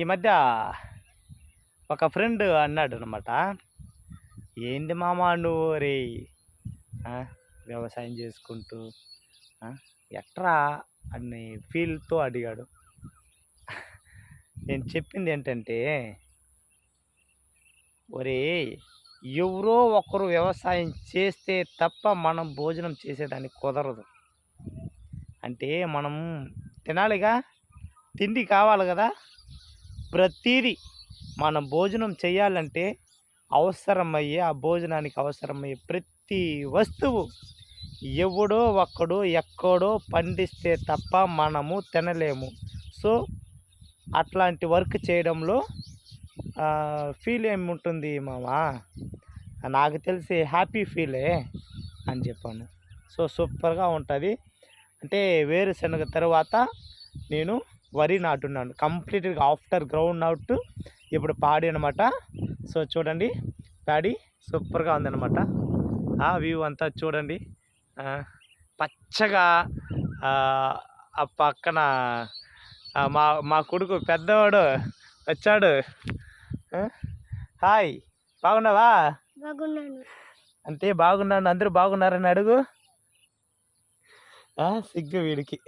ఈ మధ్య ఒక ఫ్రెండ్ అన్నాడు అనమాట, ఏంది మామ నువ్వు రే వ్యవసాయం చేసుకుంటూ ఎట్రా అని ఫీల్తో అడిగాడు. నేను చెప్పింది ఏంటంటే, ఒరే ఎవరో ఒకరు వ్యవసాయం చేస్తే తప్ప మనం భోజనం చేసేదానికి కుదరదు. అంటే మనం తినాలిగా, తిండి కావాలి కదా. ప్రతిదీ మనం భోజనం చేయాలంటే అవసరమయ్యే, ఆ భోజనానికి అవసరమయ్యే ప్రతి వస్తువు ఎవడో ఒక్కడో ఎక్కడో పండిస్తే తప్ప మనము తినలేము. సో అట్లాంటి వర్క్ చేయడంలో ఫీల్ ఏముంటుంది మామా, నాకు తెలిసి హ్యాపీ ఫీలే అని చెప్పాను. సో సూపర్గా ఉంటుంది. అంటే వేరుశనగ తర్వాత నేను వరి నాటున్నాను కంప్లీట్గా ఆఫ్టర్ గ్రౌండ్ అవుట్. ఇప్పుడు పాడి అనమాట. సో చూడండి, ప్యాడీ సూపర్గా ఉందన్నమాట. ఆ వ్యూ అంతా చూడండి, పచ్చగా. ఆ పక్కన మా మా కొడుకు పెద్దవాడు వచ్చాడు. హాయ్, బాగున్నావా? అంటే బాగున్నాను, అందరూ బాగున్నారని అడుగు. సిగ్గు వీడికి.